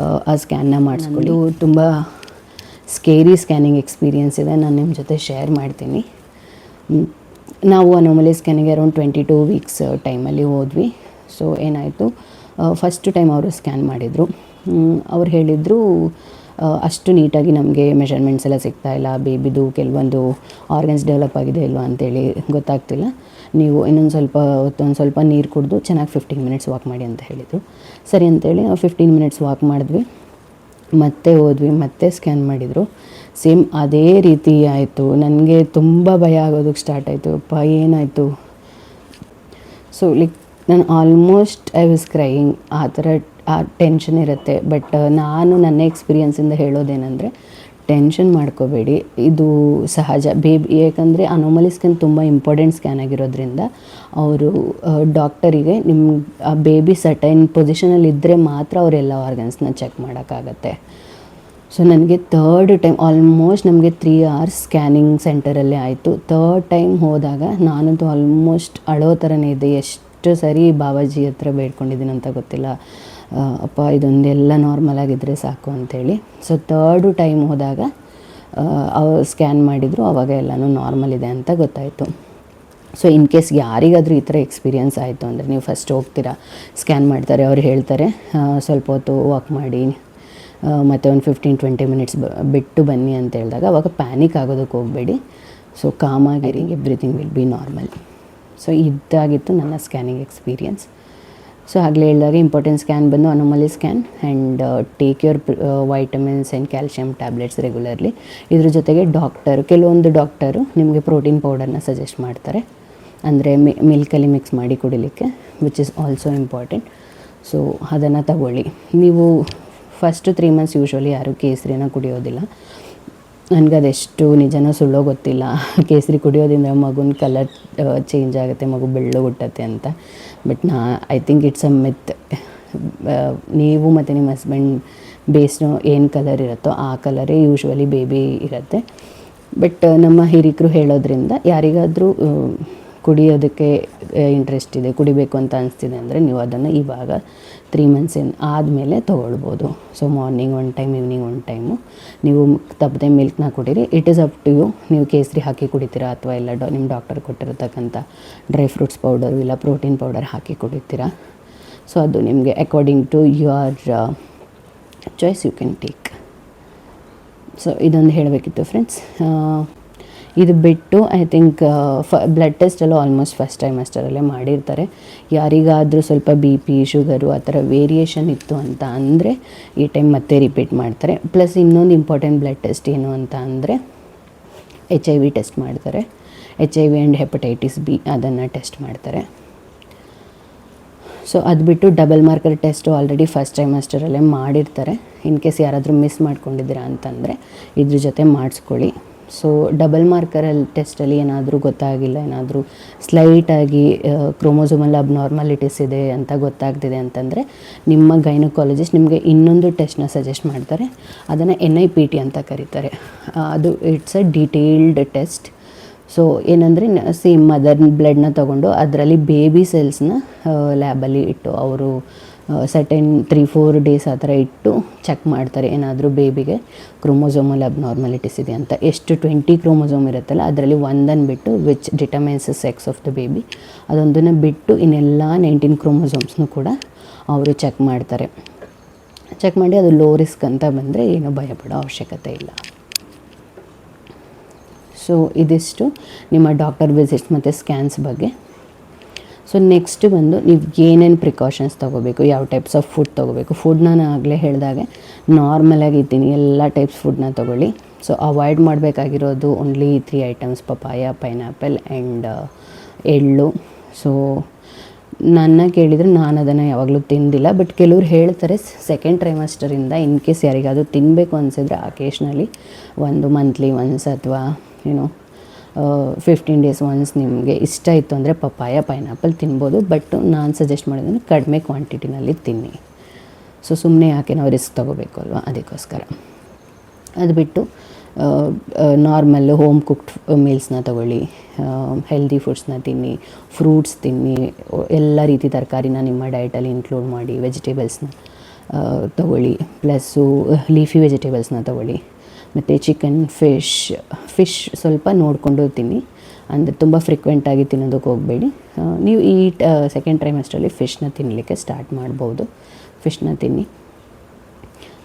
A: ಆ ಸ್ಕ್ಯಾನ್ನ ಮಾಡಿಸ್ಕೊಂಡು. ತುಂಬ ಸ್ಕೇರಿ ಸ್ಕ್ಯಾನಿಂಗ್ ಎಕ್ಸ್ಪೀರಿಯನ್ಸ್ ಇದೆ, ನಾನು ನಿಮ್ಮ ಜೊತೆ ಶೇರ್ ಮಾಡ್ತೀನಿ. ನಾವು ಅನೋಮಲಿ ಸ್ಕ್ಯಾನಿಗೆ ಅರೌಂಡ್ 22 ವೀಕ್ಸ್ ಟೈಮಲ್ಲಿ ಹೋದ್ವಿ. ಸೊ ಏನಾಯಿತು, ಫಸ್ಟ್ ಟೈಮ್ ಅವರು ಸ್ಕ್ಯಾನ್ ಮಾಡಿದರು. ಅವ್ರು ಹೇಳಿದರು ಅಷ್ಟು ನೀಟಾಗಿ ನಮಗೆ ಮೆಷರ್ಮೆಂಟ್ಸ್ ಎಲ್ಲ ಸಿಗ್ತಾಯಿಲ್ಲ, ಬೇಬಿದು ಕೆಲವೊಂದು ಆರ್ಗನ್ಸ್ ಡೆವಲಪ್ ಆಗಿದೆ ಇಲ್ವಾ ಅಂತೇಳಿ ಗೊತ್ತಾಗ್ತಿಲ್ಲ, ನೀವು ಒಂದು ಸ್ವಲ್ಪ ನೀರು ಕುಡಿದು ಚೆನ್ನಾಗಿ 15 ಮಿನಿಟ್ಸ್ ವಾಕ್ ಮಾಡಿ ಅಂತ ಹೇಳಿದರು. ಸರಿ ಅಂತೇಳಿ ನಾವು 15 ಮಿನಿಟ್ಸ್ ವಾಕ್ ಮಾಡಿದ್ವಿ, ಮತ್ತೆ ಹೋದ್ವಿ, ಮತ್ತೆ ಸ್ಕ್ಯಾನ್ ಮಾಡಿದರು. ಸೇಮ್ ಅದೇ ರೀತಿ ಆಯಿತು. ನನಗೆ ತುಂಬ ಭಯ ಆಗೋದಕ್ಕೆ ಸ್ಟಾರ್ಟ್ ಆಯಿತು. ಅಪ್ಪ ಏನಾಯಿತು. ಸೊ ನಾನು ಆಲ್ಮೋಸ್ಟ್ ಐ ವಾಸ್ ಕ್ರೈಯಿಂಗ್. ಆ ಥರ ಆ ಟೆನ್ಷನ್ ಇರುತ್ತೆ. ಬಟ್ ನಾನು ನನ್ನ ಎಕ್ಸ್ಪೀರಿಯನ್ಸಿಂದ ಹೇಳೋದೇನೆಂದರೆ, ಟೆನ್ಷನ್ ಮಾಡ್ಕೋಬೇಡಿ, ಇದು ಸಹಜ. ಯಾಕಂದರೆ ಅನೋಮಲಿ ಸ್ಕ್ಯಾನ್ ತುಂಬ ಇಂಪಾರ್ಟೆಂಟ್ ಸ್ಕ್ಯಾನ್ ಆಗಿರೋದ್ರಿಂದ ಅವರು ಡಾಕ್ಟರಿಗೆ ನಿಮ್ಮ ಆ ಬೇಬಿ ಸರ್ಟೈನ್ ಪೊಸಿಷನಲ್ಲಿ ಇದ್ದರೆ ಮಾತ್ರ ಅವರೆಲ್ಲ ಆರ್ಗನ್ಸ್ನ ಚೆಕ್ ಮಾಡೋಕ್ಕಾಗತ್ತೆ. ಸೊ ನನಗೆ 3rd ಟೈಮ್ ಆಲ್ಮೋಸ್ಟ್ ನಮಗೆ 3 hours ಸ್ಕ್ಯಾನಿಂಗ್ ಸೆಂಟರಲ್ಲೇ ಆಯಿತು. 3rd ಟೈಮ್ ಹೋದಾಗ ನಾನಂತೂ ಆಲ್ಮೋಸ್ಟ್ ಅಳೋ ಥರನೇ ಇದ್ದೆ. ಎಷ್ಟು ಸರಿ ಬಾಬಾಜಿ ಹತ್ರ ಬೇಡ್ಕೊಂಡಿದ್ದೀನಿ ಅಂತ ಗೊತ್ತಿಲ್ಲ, ಅಪ್ಪ ಇದೊಂದೆಲ್ಲ ನಾರ್ಮಲ್ ಆಗಿದ್ದರೆ ಸಾಕು ಅಂಥೇಳಿ. ಸೊ 3rd ಟೈಮ್ ಹೋದಾಗ ಅವ್ರು ಸ್ಕ್ಯಾನ್ ಮಾಡಿದರು, ಆವಾಗ ಎಲ್ಲನೂ ನಾರ್ಮಲ್ ಇದೆ ಅಂತ ಗೊತ್ತಾಯಿತು. ಸೊ ಇನ್ ಕೇಸ್ ಯಾರಿಗಾದರೂ ಈ ಥರ ಎಕ್ಸ್ಪೀರಿಯನ್ಸ್ ಆಯಿತು ಅಂದರೆ, ನೀವು ಫಸ್ಟ್ ಹೋಗ್ತೀರಾ, ಸ್ಕ್ಯಾನ್ ಮಾಡ್ತಾರೆ, ಅವ್ರು ಹೇಳ್ತಾರೆ ಸ್ವಲ್ಪ ಹೊತ್ತು ವಾಕ್ ಮಾಡಿ ಮತ್ತು ಒಂದು 15-20 ಮಿನಿಟ್ಸ್ ಬಿಟ್ಟು ಬನ್ನಿ ಅಂತ ಹೇಳಿದಾಗ ಅವಾಗ ಪ್ಯಾನಿಕ್ ಆಗೋದಕ್ಕೆ ಹೋಗಬೇಡಿ. ಸೊ ಕಾಮಾಗಿರಿ, everything will be normal. So ಇದಾಗಿತ್ತು ನನ್ನ ಸ್ಕ್ಯಾನಿಂಗ್ ಎಕ್ಸ್ಪೀರಿಯನ್ಸ್. ಸೊ ಆಗಲೇ ಹೇಳಿದಾಗ ಇಂಪಾರ್ಟೆಂಟ್ ಸ್ಕ್ಯಾನ್ ಬಂದು anomaly scan and take your vitamins and calcium tablets regularly. ಇದ್ರ ಜೊತೆಗೆ ಕೆಲವೊಂದು ಡಾಕ್ಟರು ನಿಮಗೆ ಪ್ರೋಟೀನ್ ಪೌಡರ್ನ ಸಜೆಸ್ಟ್ ಮಾಡ್ತಾರೆ, ಅಂದರೆ ಮಿಲ್ಕಲ್ಲಿ ಮಿಕ್ಸ್ ಮಾಡಿ ಕುಡಿಲಿಕ್ಕೆ, which is also important. So ಅದನ್ನು ತಗೊಳ್ಳಿ. ನೀವು ಫಸ್ಟ್ 3 ಮಂತ್ಸ್ ಯೂಶ್ವಲಿ ಯಾರೂ ಕೇಸರಿನ ಕುಡಿಯೋದಿಲ್ಲ. ನನಗದೆಷ್ಟು ನಿಜನೋ ಸುಳ್ಳೋ ಗೊತ್ತಿಲ್ಲ, ಕೇಸರಿ ಕುಡಿಯೋದ್ರಿಂದ ಮಗುನ ಕಲರ್ ಚೇಂಜ್ ಆಗುತ್ತೆ, ಮಗು ಬೆಳ್ಳಗೆ ಅಂತ. But I think it's a myth. ನೀವು ಮತ್ತು ನಿಮ್ಮ ಹಸ್ಬೆಂಡ್ ಬೇಸ್ನು ಏನು ಕಲರ್ ಇರುತ್ತೋ ಆ ಕಲರೇ ಯೂಶ್ವಲಿ ಬೇಬಿ ಇರುತ್ತೆ. ಬಟ್ ನಮ್ಮ ಹಿರಿಕರು ಹೇಳೋದ್ರಿಂದ ಯಾರಿಗಾದರೂ ಕುಡಿಯೋದಕ್ಕೆ ಇಂಟ್ರೆಸ್ಟ್ ಇದೆ, ಕುಡಿಬೇಕು ಅಂತ ಅನಿಸ್ತಿದೆ ಅಂದರೆ ನೀವು ಅದನ್ನು ಇವಾಗ 3 ಮಂತ್ಸ್ ಆದಮೇಲೆ ತೊಗೊಳ್ಬೋದು. So morning 1 time, evening 1 time ನೀವು ತಪ್ಪದೆ ಮಿಲ್ಕ್ನ ಕುಡೀರಿ. It is up to you. ನೀವು ಕೇಸರಿ ಹಾಕಿ ಕುಡಿತೀರಾ ಅಥವಾ ಇಲ್ಲ ನಿಮ್ಮ ಡಾಕ್ಟರ್ ಕೊಟ್ಟಿರತಕ್ಕಂಥ ಡ್ರೈ ಫ್ರೂಟ್ಸ್ ಪೌಡರು ಇಲ್ಲ ಪ್ರೋಟೀನ್ ಪೌಡರ್ ಹಾಕಿ ಕುಡಿತೀರಾ. ಸೊ ಅದು ನಿಮಗೆ according to your choice you can take. So ಇದೊಂದು ಹೇಳಬೇಕಿತ್ತು ಫ್ರೆಂಡ್ಸ್. ಇದು ಬಿಟ್ಟು ಐ ಥಿಂಕ್ ಬ್ಲಡ್ ಟೆಸ್ಟಲ್ಲೂ ಆಲ್ಮೋಸ್ಟ್ ಫಸ್ಟ್ ಟ್ರೈಮಸ್ಟರಲ್ಲೇ ಮಾಡಿರ್ತಾರೆ. ಯಾರಿಗಾದರೂ ಸ್ವಲ್ಪ BP, ಶುಗರು ಆ ಥರ ವೇರಿಯೇಷನ್ ಇತ್ತು ಅಂತ ಅಂದರೆ ಈ ಟೈಮ್ ಮತ್ತೆ ರಿಪೀಟ್ ಮಾಡ್ತಾರೆ. ಪ್ಲಸ್ ಇನ್ನೊಂದು ಇಂಪಾರ್ಟೆಂಟ್ ಬ್ಲಡ್ ಟೆಸ್ಟ್ ಏನು ಅಂತ ಅಂದರೆ HIV ಟೆಸ್ಟ್ ಮಾಡ್ತಾರೆ. HIV ಆ್ಯಂಡ್ ಹೆಪಟೈಟಿಸ್ B ಅದನ್ನು ಟೆಸ್ಟ್ ಮಾಡ್ತಾರೆ. ಸೊ ಅದು ಬಿಟ್ಟು double marker test already first ಟ್ರೈಮಸ್ಟರಲ್ಲೇ ಮಾಡಿರ್ತಾರೆ. ಇನ್ ಕೇಸ್ ಯಾರಾದರೂ ಮಿಸ್ ಮಾಡ್ಕೊಂಡಿದ್ದೀರಾ ಅಂತಂದರೆ ಇದ್ರ ಜೊತೆ ಮಾಡಿಸ್ಕೊಳ್ಳಿ. ಸೊ ಡಬಲ್ ಮಾರ್ಕರಲ್ಲಿ ಟೆಸ್ಟಲ್ಲಿ ಏನಾದರೂ ಗೊತ್ತಾಗಿಲ್ಲ, ಏನಾದರೂ ಸ್ಲೈಟಾಗಿ ಕ್ರೋಮೋಸೋಮಲ್ ಅಬ್ನಾರ್ಮಾಲಿಟೀಸ್ ಇದೆ ಅಂತ ಗೊತ್ತಾಗ್ತಿದೆ ಅಂತಂದರೆ ನಿಮ್ಮ ಗೈನಕಾಲಜಿಸ್ಟ್ ನಿಮಗೆ ಇನ್ನೊಂದು ಟೆಸ್ಟ್ನ ಸಜೆಸ್ಟ್ ಮಾಡ್ತಾರೆ. ಅದನ್ನು NIPT ಅಂತ ಕರೀತಾರೆ. ಅದು it's a detailed test. So ಏನಂದರೆ ಸೇಮ್ ಮದರ್ ಬ್ಲಡ್ನ ತೊಗೊಂಡು ಅದರಲ್ಲಿ ಬೇಬಿ ಸೆಲ್ಸ್ನ ಲ್ಯಾಬಲ್ಲಿ ಇಟ್ಟು ಅವರು ಸರ್ಟೆನ್ 3-4 ಡೇಸ್ ಆ ಥರ ಇಟ್ಟು ಚೆಕ್ ಮಾಡ್ತಾರೆ ಏನಾದರೂ ಬೇಬಿಗೆ ಕ್ರೋಮೋಸೋಮಲ್ ಅಬ್ನಾರ್ಮಾಲಿಟೀಸ್ ಇದೆ ಅಂತ. ಎಷ್ಟು 20 ಕ್ರೋಮೋಸೋಮ್ ಇರುತ್ತಲ್ಲ ಅದರಲ್ಲಿ ಒಂದನ್ನು ಬಿಟ್ಟು which determines sex of the baby, ಅದೊಂದನ್ನು ಬಿಟ್ಟು ಇನ್ನೆಲ್ಲ 19 ಕ್ರೋಮೋಸೋಮ್ಸ್ನೂ ಕೂಡ ಅವರು ಚೆಕ್ ಮಾಡ್ತಾರೆ. ಚೆಕ್ ಮಾಡಿ ಅದು ಲೋ ರಿಸ್ಕ್ ಅಂತ ಬಂದರೆ ಏನೂ ಭಯಪಡೋ ಅವಶ್ಯಕತೆ ಇಲ್ಲ. ಸೊ ಇದಿಷ್ಟು ನಿಮ್ಮ ಡಾಕ್ಟರ್ ವಿಸಿಟ್ಸ್ ಮತ್ತು ಸ್ಕ್ಯಾನ್ಸ್ ಬಗ್ಗೆ. ಸೊ ನೆಕ್ಸ್ಟ್ ಬಂದು ನೀವು ಏನೇನು ಪ್ರಿಕಾಷನ್ಸ್ ತೊಗೋಬೇಕು, ಯಾವ ಟೈಪ್ಸ್ ಆಫ್ ಫುಡ್ ತೊಗೋಬೇಕು. ಫುಡ್ ನಾನು ಆಗಲೇ ಹೇಳಿದಾಗೆ ನಾರ್ಮಲಾಗಿ ಇದ್ದೀನಿ, ಎಲ್ಲ ಟೈಪ್ಸ್ ಫುಡ್ನ ತೊಗೊಳ್ಳಿ. ಸೊ ಅವಾಯ್ಡ್ ಮಾಡಬೇಕಾಗಿರೋದು only 3 items: papaya, pineapple and ಎಳ್ಳು. ಸೊ ನನ್ನ ಕೇಳಿದರೆ ನಾನು ಅದನ್ನು ಯಾವಾಗಲೂ ತಿಂದಿಲ್ಲ. ಬಟ್ ಕೆಲವ್ರು ಹೇಳ್ತಾರೆ ಸೆಕೆಂಡ್ ಟ್ರೈಮಸ್ಟರಿಂದ ಇನ್ ಕೇಸ್ ಯಾರಿಗಾದರೂ ತಿನ್ನಬೇಕು ಅನಿಸಿದ್ರೆ ಅಕೇಶ್ನಲಿ ಒಂದು ಮಂತ್ಲಿ ಒನ್ಸ್ ಅಥವಾ 15 ಡೇಸ್ ಒನ್ಸ್ ನಿಮಗೆ ಇಷ್ಟ ಇತ್ತು ಅಂದರೆ ಪಪಾಯ, ಪೈನಾಪಲ್ ತಿನ್ಬೋದು. ಬಟ್ ನಾನು ಸಜೆಸ್ಟ್ ಮಾಡಿದ್ರೆ ಕಡಿಮೆ ಕ್ವಾಂಟಿಟಿನಲ್ಲಿ ತಿನ್ನಿ. ಸೊ ಸುಮ್ಮನೆ ಯಾಕೆ ನಾವು ರಿಸ್ಕ್ ತೊಗೋಬೇಕು ಅಲ್ವಾ, ಅದಕ್ಕೋಸ್ಕರ. ಅದು ಬಿಟ್ಟು ನಾರ್ಮಲ್ಲು ಹೋಮ್ ಕುಕ್ಡ್ ಮೀಲ್ಸ್ನ ತೊಗೊಳ್ಳಿ, ಹೆಲ್ದಿ ಫುಡ್ಸ್ನ ತಿನ್ನಿ, ಫ್ರೂಟ್ಸ್ ತಿನ್ನಿ, ಎಲ್ಲ ರೀತಿ ತರಕಾರಿನ ನಿಮ್ಮ ಡಯಟಲ್ಲಿ ಇನ್ಕ್ಲೂಡ್ ಮಾಡಿ, ವೆಜಿಟೇಬಲ್ಸ್ನ ತೊಗೊಳ್ಳಿ, ಪ್ಲಸ್ಸು ಲೀಫಿ ವೆಜಿಟೇಬಲ್ಸ್ನ ತೊಗೊಳ್ಳಿ. ಮತ್ತು ಚಿಕನ್, ಫಿಶ್ ಸ್ವಲ್ಪ ನೋಡಿಕೊಂಡು ತಿನ್ನಿ, ಅಂದರೆ ತುಂಬ ಫ್ರೀಕ್ವೆಂಟಾಗಿ ತಿನ್ನೋದಕ್ಕೆ ಹೋಗಬೇಡಿ. ನೀವು ಈ ಸೆಕೆಂಡ್ ಟ್ರೈಮಸ್ಟರಲ್ಲಿ ಫಿಶ್ನ ತಿನ್ನಲಿಕ್ಕೆ ಸ್ಟಾರ್ಟ್ ಮಾಡ್ಬೋದು. ಫಿಶ್ನ ತಿನ್ನಿ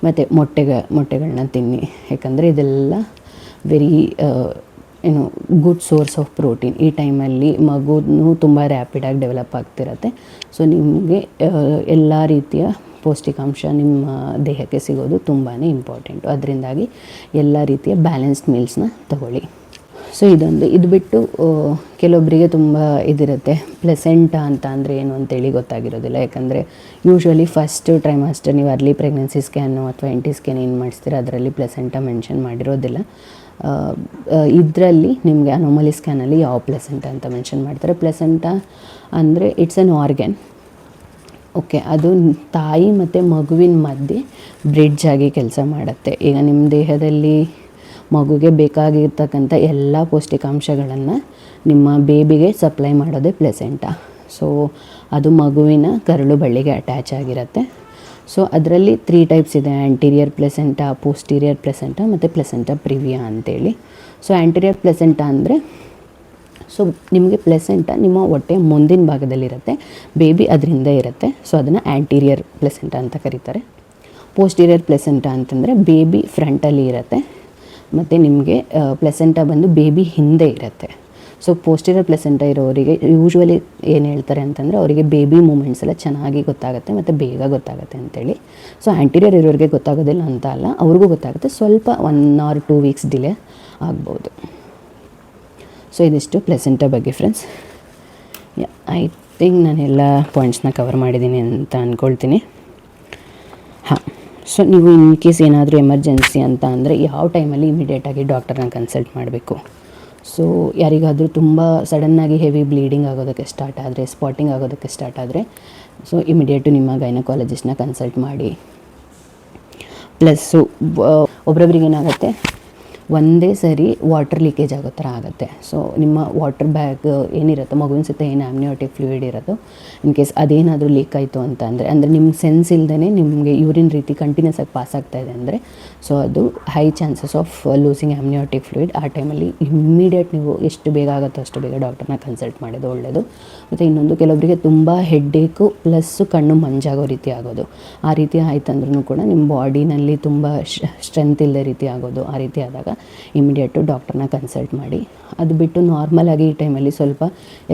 A: ಮತ್ತು ಮೊಟ್ಟೆಗಳನ್ನ ತಿನ್ನಿ. ಯಾಕಂದರೆ ಇದೆಲ್ಲ very good source of protein. ಈ ಟೈಮಲ್ಲಿ ಮಗುನೂ ತುಂಬ ರ್ಯಾಪಿಡಾಗಿ ಡೆವಲಪ್ ಆಗ್ತಿರತ್ತೆ. ಸೊ ನಿಮಗೆ ಎಲ್ಲ ರೀತಿಯ ಪೌಷ್ಟಿಕಾಂಶ ನಿಮ್ಮ ದೇಹಕ್ಕೆ ಸಿಗೋದು ತುಂಬಾ ಇಂಪಾರ್ಟೆಂಟು. ಅದರಿಂದಾಗಿ ಎಲ್ಲ ರೀತಿಯ ಬ್ಯಾಲೆನ್ಸ್ಡ್ ಮೀಲ್ಸ್ನ ತಗೊಳ್ಳಿ. ಸೊ ಇದು ಬಿಟ್ಟು ಕೆಲವೊಬ್ಬರಿಗೆ ತುಂಬ ಇದಿರುತ್ತೆ, ಪ್ಲೆಸೆಂಟಾ ಅಂತ ಅಂದರೆ ಏನು ಅಂತೇಳಿ ಗೊತ್ತಾಗಿರೋದಿಲ್ಲ. ಯಾಕಂದರೆ ಯೂಶ್ವಲಿ ಫಸ್ಟ್ ಟ್ರೈಮಾಸ್ಟರ್ ನೀವು ಅರ್ಲಿ ಪ್ರೆಗ್ನೆನ್ಸಿ ಸ್ಕ್ಯಾನು ಅಥವಾ NT ಸ್ಕ್ಯಾನ್ ಏನು ಮಾಡಿಸ್ತೀರ ಅದರಲ್ಲಿ ಪ್ಲೆಸೆಂಟಾ ಮೆನ್ಷನ್ ಮಾಡಿರೋದಿಲ್ಲ. ಇದರಲ್ಲಿ ನಿಮಗೆ ಅನೋಮಲಿ ಸ್ಕ್ಯಾನಲ್ಲಿ ಯಾವ ಪ್ಲೆಸೆಂಟಾ ಅಂತ ಮೆನ್ಷನ್ ಮಾಡ್ತಾರೆ. ಪ್ಲೆಸೆಂಟಾ ಅಂದರೆ ಇಟ್ಸ್ ಅನ್ ಆರ್ಗ್ಯಾನ್. ಓಕೆ, ಅದು ತಾಯಿ ಮತ್ತು ಮಗುವಿನ ಮಧ್ಯೆ ಬ್ರಿಡ್ಜ್ ಆಗಿ ಕೆಲಸ ಮಾಡುತ್ತೆ. ಈಗ ನಿಮ್ಮ ದೇಹದಲ್ಲಿ ಮಗುಗೆ ಬೇಕಾಗಿರ್ತಕ್ಕಂಥ ಎಲ್ಲ ಪೌಷ್ಟಿಕಾಂಶಗಳನ್ನು ನಿಮ್ಮ ಬೇಬಿಗೆ ಸಪ್ಲೈ ಮಾಡೋದೇ ಪ್ಲೆಸೆಂಟಾ. ಸೊ ಅದು ಮಗುವಿನ ಕರಳು ಬಳ್ಳಿಗೆ ಅಟ್ಯಾಚ್ ಆಗಿರುತ್ತೆ. ಸೊ ಅದರಲ್ಲಿ 3 ಟೈಪ್ಸ್ ಇದೆ: ಆ್ಯಂಟೀರಿಯರ್ ಪ್ಲೆಸೆಂಟಾ, ಪೋಸ್ಟೀರಿಯರ್ ಪ್ಲೆಸೆಂಟಾ ಮತ್ತು ಪ್ಲೆಸೆಂಟಾ ಪ್ರಿವಿಯಾ ಅಂತೇಳಿ. ಸೊ ಆ್ಯಂಟೀರಿಯರ್ ಪ್ಲೆಸೆಂಟಾ ಅಂದರೆ ಸೊ ನಿಮಗೆ ಪ್ಲೆಸೆಂಟಾ ನಿಮ್ಮ ಹೊಟ್ಟೆ ಮುಂದಿನ ಭಾಗದಲ್ಲಿರುತ್ತೆ, ಬೇಬಿ ಅದರಿಂದ ಇರುತ್ತೆ. ಸೊ ಅದನ್ನು ಆ್ಯಂಟೀರಿಯರ್ ಪ್ಲೆಸೆಂಟಾ ಅಂತ ಕರೀತಾರೆ. ಪೋಸ್ಟೀರಿಯರ್ ಪ್ಲೆಸೆಂಟಾ ಅಂತಂದರೆ ಬೇಬಿ ಫ್ರಂಟಲ್ಲಿ ಇರುತ್ತೆ ಮತ್ತು ನಿಮಗೆ ಪ್ಲೆಸೆಂಟಾ ಬಂದು ಬೇಬಿ ಹಿಂದೆ ಇರುತ್ತೆ. ಸೊ ಪೋಸ್ಟೀರಿಯರ್ ಪ್ಲೆಸೆಂಟಾ ಇರೋರಿಗೆ ಯೂಶ್ವಲಿ ಏನು ಹೇಳ್ತಾರೆ ಅಂತಂದರೆ ಅವರಿಗೆ ಬೇಬಿ ಮೂಮೆಂಟ್ಸ್ ಎಲ್ಲ ಚೆನ್ನಾಗಿ ಗೊತ್ತಾಗುತ್ತೆ ಮತ್ತು ಬೇಗ ಗೊತ್ತಾಗುತ್ತೆ ಅಂತೇಳಿ. ಸೊ ಆ್ಯಂಟೀರಿಯರ್ ಇರೋರಿಗೆ ಗೊತ್ತಾಗೋದಿಲ್ಲ ಅಂತ ಅಲ್ಲ, ಅವ್ರಿಗೂ ಗೊತ್ತಾಗುತ್ತೆ, ಸ್ವಲ್ಪ 1 or 2 weeks ಡಿಲೇ ಆಗ್ಬೋದು. ಸೊ ಇದಿಷ್ಟು ಪ್ಲೆಸೆಂಟಾ ಬಗ್ಗೆ ಫ್ರೆಂಡ್ಸ್. ಐ ಥಿಂಕ್ ನಾನು ಎಲ್ಲ ಪಾಯಿಂಟ್ಸ್ನ ಕವರ್ ಮಾಡಿದ್ದೀನಿ ಅಂತ ಅಂದ್ಕೊಳ್ತೀನಿ. ಹಾಂ, ಸೊ ನೀವು ಇನ್ ಕೇಸ್ ಏನಾದರೂ ಎಮರ್ಜೆನ್ಸಿ ಅಂತ ಅಂದರೆ ಯಾವ ಟೈಮಲ್ಲಿ ಇಮಿಡಿಯೇಟಾಗಿ ಡಾಕ್ಟರ್ನ ಕನ್ಸಲ್ಟ್ ಮಾಡಬೇಕು. ಸೊ ಯಾರಿಗಾದರೂ ತುಂಬ ಸಡನ್ನಾಗಿ ಹೆವಿ ಬ್ಲೀಡಿಂಗ್ ಆಗೋದಕ್ಕೆ ಸ್ಟಾರ್ಟ್ ಆದರೆ, ಸ್ಪಾಟಿಂಗ್ ಆಗೋದಕ್ಕೆ ಸ್ಟಾರ್ಟ್ ಆದರೆ, ಸೊ ಇಮಿಡಿಯೇಟು ನಿಮ್ಮ ಗೈನಕಾಲಜಿಸ್ಟ್ನ ಕನ್ಸಲ್ಟ್ ಮಾಡಿ. ಪ್ಲಸ್ಸು ಒಬ್ರೊಬ್ರಿಗೆ ಏನಾಗುತ್ತೆ, ಒಂದೇ ಸರಿ ವಾಟರ್ ಲೀಕೇಜ್ ಆಗೋ ಥರ ಆಗುತ್ತೆ. ಸೊ ನಿಮ್ಮ ವಾಟರ್ ಬ್ಯಾಗ್ ಏನಿರುತ್ತೋ, ಮಗುವಿನ ಸುತ್ತ ಏನು ಆಮ್ನಿಯೋಟಿಕ್ ಫ್ಲೂಯಿಡ್ ಇರೋದು, ಇನ್ ಕೇಸ್ ಅದೇನಾದರೂ ಲೀಕ್ ಆಯಿತು ಅಂತ ಅಂದರೆ ನಿಮ್ಗೆ ಸೆನ್ಸ್ ಇಲ್ಲದೇ ನಿಮಗೆ ಯೂರಿನ್ ರೀತಿ ಕಂಟಿನ್ಯೂಸ್ ಆಗಿ ಪಾಸ್ ಆಗ್ತಾಯಿದೆ ಅಂದರೆ, ಸೊ ಅದು high chances of losing amniotic fluid. ಆ ಟೈಮಲ್ಲಿ ಇಮ್ಮಿಡಿಯೇಟ್ ನೀವು ಎಷ್ಟು ಬೇಗ ಆಗುತ್ತೋ ಅಷ್ಟು ಬೇಗ ಡಾಕ್ಟರ್ನ ಕನ್ಸಲ್ಟ್ ಮಾಡೋದು ಒಳ್ಳೆಯದು. ಮತ್ತು ಇನ್ನೊಂದು, ಕೆಲವೊಬ್ಬರಿಗೆ ತುಂಬ ಹೆಡ್ಡೇಕು ಪ್ಲಸ್ಸು ಕಣ್ಣು ಮಂಜಾಗೋ ರೀತಿ ಆಗೋದು. ಆ ರೀತಿ ಆಯ್ತಂದ್ರೂ ಕೂಡ ನಿಮ್ಮ ಬಾಡಿನಲ್ಲಿ ತುಂಬ ಸ್ಟ್ರೆಂತ್ ಇಲ್ಲದೆ ರೀತಿ ಆಗೋದು. ಆ ರೀತಿ ಆದಾಗ ಇಮಿಡಿಯೇಟು ಡಾಕ್ಟರ್ನ ಕನ್ಸಲ್ಟ್ ಮಾಡಿ. ಅದು ಬಿಟ್ಟು ನಾರ್ಮಲಾಗಿ ಈ ಟೈಮಲ್ಲಿ ಸ್ವಲ್ಪ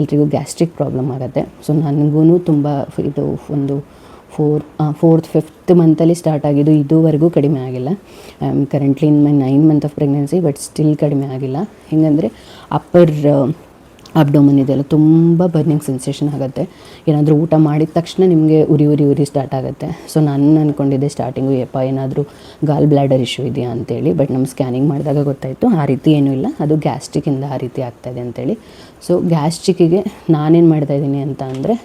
A: ಎಲ್ರಿಗೂ ಗ್ಯಾಸ್ಟ್ರಿಕ್ ಪ್ರಾಬ್ಲಮ್ ಆಗುತ್ತೆ. ಸೊ ನನಗೂ ತುಂಬ ಇದು ಒಂದು 4th 5th ಮಂತಲ್ಲಿ ಸ್ಟಾರ್ಟ್ ಆಗಿದ್ದು, ಇದುವರೆಗೂ ಕಡಿಮೆ ಆಗಿಲ್ಲ. I am currently in my 9 month of pregnancy, but still ಕಡಿಮೆ ಆಗಿಲ್ಲ. ಹೆಂಗಂದರೆ ಅಪ್ಪರ್ ಅಬ್ಡೋಮನ್ ಇದೆಲ್ಲ ತುಂಬ ಬರ್ನಿಂಗ್ ಸೆನ್ಸೇಷನ್ ಆಗುತ್ತೆ. ಏನಾದರೂ ಊಟ ಮಾಡಿದ ತಕ್ಷಣ ನಿಮಗೆ ಉರಿ ಸ್ಟಾರ್ಟ್ ಆಗುತ್ತೆ. ಸೊ ನಾನು ಅಂದ್ಕೊಂಡಿದ್ದೆ ಸ್ಟಾರ್ಟಿಂಗು ಏನಾದರೂ ಗಾಲ್ ಬ್ಲ್ಯಾಡರ್ ಇಶ್ಯೂ ಇದೆಯಾ ಅಂತೇಳಿ, ಬಟ್ ನಮ್ಮ ಸ್ಕ್ಯಾನಿಂಗ್ ಮಾಡಿದಾಗ ಗೊತ್ತಾಯಿತು ಆ ರೀತಿ ಏನೂ ಇಲ್ಲ, ಅದು ಗ್ಯಾಸ್ಟ್ರಿಕ್ಕಿಂದ ಆ ರೀತಿ ಆಗ್ತಾಯಿದೆ ಅಂತೇಳಿ. ಸೊ ಗ್ಯಾಸ್ಟ್ರಿಕ್ಕಿಗೆ ನಾನೇನು ಮಾಡ್ತಾಯಿದ್ದೀನಿ ಅಂತ ಅಂದರೆ,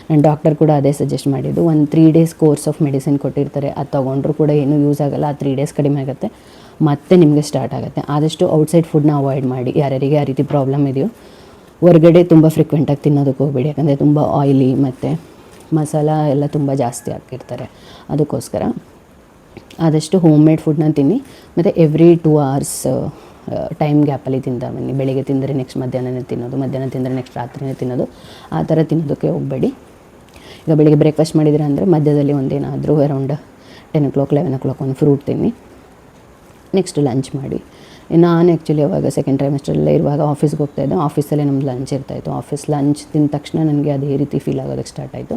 A: ನನ್ನ ಡಾಕ್ಟರ್ ಕೂಡ ಅದೇ ಸಜೆಸ್ಟ್ ಮಾಡಿದ್ದು. ಒಂದು 3 days ಕೋರ್ಸ್ ಆಫ್ ಮೆಡಿಸಿನ್ ಕೊಟ್ಟಿರ್ತಾರೆ, ಅದು ತೊಗೊಂಡ್ರೂ ಕೂಡ ಏನೂ ಯೂಸ್ ಆಗೋಲ್ಲ. ಆ 3 days ಕಡಿಮೆ ಆಗುತ್ತೆ, ಮತ್ತೆ ನಿಮಗೆ ಸ್ಟಾರ್ಟ್ ಆಗುತ್ತೆ. ಆದಷ್ಟು ಔಟ್ಸೈಡ್ ಫುಡ್ನ ಅವಾಯ್ಡ್ ಮಾಡಿ. ಯಾರ್ಯಾರಿಗೆ ಆ ರೀತಿ ಪ್ರಾಬ್ಲಮ್ ಇದೆಯೋ ಹೊರಗಡೆ ತುಂಬ ಫ್ರೀಕ್ವೆಂಟಾಗಿ ತಿನ್ನೋದಕ್ಕೆ ಹೋಗಬೇಡಿ. ಯಾಕಂದರೆ ತುಂಬ ಆಯಿಲಿ ಮತ್ತು ಮಸಾಲ ಎಲ್ಲ ತುಂಬ ಜಾಸ್ತಿ ಹಾಕಿರ್ತಾರೆ. ಅದಕ್ಕೋಸ್ಕರ ಆದಷ್ಟು ಹೋಮ್ ಮೇಡ್ ಫುಡ್ನ ತಿನ್ನಿ. ಮತ್ತು ಎವ್ರಿ 2 hours ಟೈಮ್ ಗ್ಯಾಪಲ್ಲಿ ತಿಂತಾ ಬನ್ನಿ. ಬೆಳಿಗ್ಗೆ ತಿಂದರೆ ನೆಕ್ಸ್ಟ್ ಮಧ್ಯಾಹ್ನನೇ ತಿನ್ನೋದು, ಮಧ್ಯಾಹ್ನ ತಿಂದರೆ ನೆಕ್ಸ್ಟ್ ರಾತ್ರಿನೇ ತಿನ್ನೋದು, ಆ ಥರ ತಿನ್ನೋದಕ್ಕೆ ಹೋಗಬೇಡಿ. ಈಗ ಬೆಳಿಗ್ಗೆ ಬ್ರೇಕ್ಫಾಸ್ಟ್ ಮಾಡಿದ್ದೀರಾ ಅಂದರೆ ಮಧ್ಯದಲ್ಲಿ ಒಂದೇನಾದರೂ ಅರೌಂಡ್ 10 o'clock 11 o'clock ಒಂದು ಫ್ರೂಟ್ ತಿನ್ನಿ. ನೆಕ್ಸ್ಟ್ ಲಂಚ್ ಮಾಡಿ. ನಾನು ಆ್ಯಕ್ಚುಲಿ ಅವಾಗ ಸೆಕೆಂಡ್ ಟ್ರೈಮೆಸ್ಟ್ರಲ್ಲೇ ಇರುವಾಗ ಆಫೀಸ್ಗೆ ಹೋಗ್ತಾಯಿದ್ದೆ. ಆಫೀಸಲ್ಲೇ ನಮ್ದು ಲಂಚ್ ಇರ್ತಾಯಿತ್ತು. ಆಫೀಸ್ ಲಂಚ್ ತಿಂದ ತಕ್ಷಣ ನನಗೆ ಅದೇ ರೀತಿ ಫೀಲ್ ಆಗೋದಕ್ಕೆ ಸ್ಟಾರ್ಟ್ ಆಯಿತು.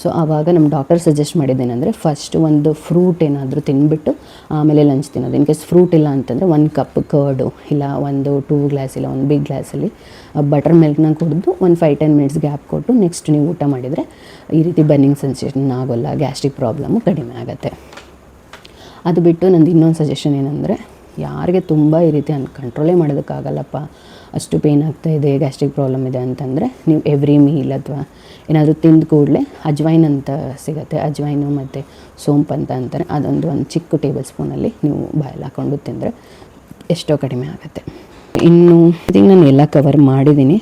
A: ಸೊ ಆವಾಗ ನಮ್ಮ ಡಾಕ್ಟರ್ ಸಜೆಸ್ಟ್ ಮಾಡಿದ್ದೇನೆಂದರೆ, ಫಸ್ಟ್ ಒಂದು ಫ್ರೂಟ್ ಏನಾದರೂ ತಿಂದುಬಿಟ್ಟು ಆಮೇಲೆ ಲಂಚ್ ತಿನ್ನೋದು. ಇನ್ ಕೇಸ್ ಫ್ರೂಟ್ ಇಲ್ಲ ಅಂತಂದರೆ 1 cup ಕರ್ಡು, ಇಲ್ಲ ಒಂದು 2 glass, ಇಲ್ಲ ಒಂದು ಬಿಗ್ ಗ್ಲಾಸಲ್ಲಿ ಬಟರ್ ಮಿಲ್ಕ್ನ ಕುಡಿದು ಒಂದು 5-10 minutes ಗ್ಯಾಪ್ ಕೊಟ್ಟು ನೆಕ್ಸ್ಟ್ ನೀವು ಊಟ ಮಾಡಿದರೆ ಈ ರೀತಿ ಬರ್ನಿಂಗ್ ಸೆನ್ಸೇಷನ್ ಆಗೋಲ್ಲ, ಗ್ಯಾಸ್ಟ್ರಿಕ್ ಪ್ರಾಬ್ಲಮ್ಮು ಕಡಿಮೆ ಆಗುತ್ತೆ. ಅದು ಬಿಟ್ಟು ನಂದು ಇನ್ನೊಂದು ಸಜೆಷನ್ ಏನಂದರೆ, ಯಾರಿಗೆ ತುಂಬ ಈ ರೀತಿ ಕಂಟ್ರೋಲೇ ಮಾಡೋದಕ್ಕಾಗಲ್ಲಪ್ಪ, ಅಷ್ಟು ಪೇಯ್ನ್ ಆಗ್ತಾಯಿದೆ, ಗ್ಯಾಸ್ಟ್ರಿಕ್ ಪ್ರಾಬ್ಲಮ್ ಇದೆ ಅಂತಂದರೆ, ನೀವು ಎವ್ರಿ ಮೀಲ್ ಅಥವಾ ಏನಾದರೂ ತಿಂದ ಕೂಡಲೇ ಅಜ್ವೈನ್ ಅಂತ ಸಿಗುತ್ತೆ, ಅಜ್ವೈನು ಮತ್ತು ಸೋಂಪು ಅಂತ ಅಂತಾರೆ, ಅದೊಂದು ಚಿಕ್ಕ ಟೇಬಲ್ ಸ್ಪೂನಲ್ಲಿ ನೀವು ಬಾಯಲ್ಲಿ ಹಾಕ್ಕೊಂಡು ತಿಂದರೆ ಎಷ್ಟೋ ಕಡಿಮೆ ಆಗುತ್ತೆ. ಇನ್ನು ಇದೀಗ ನಾನು ಎಲ್ಲ ಕವರ್ ಮಾಡಿದ್ದೀನಿ.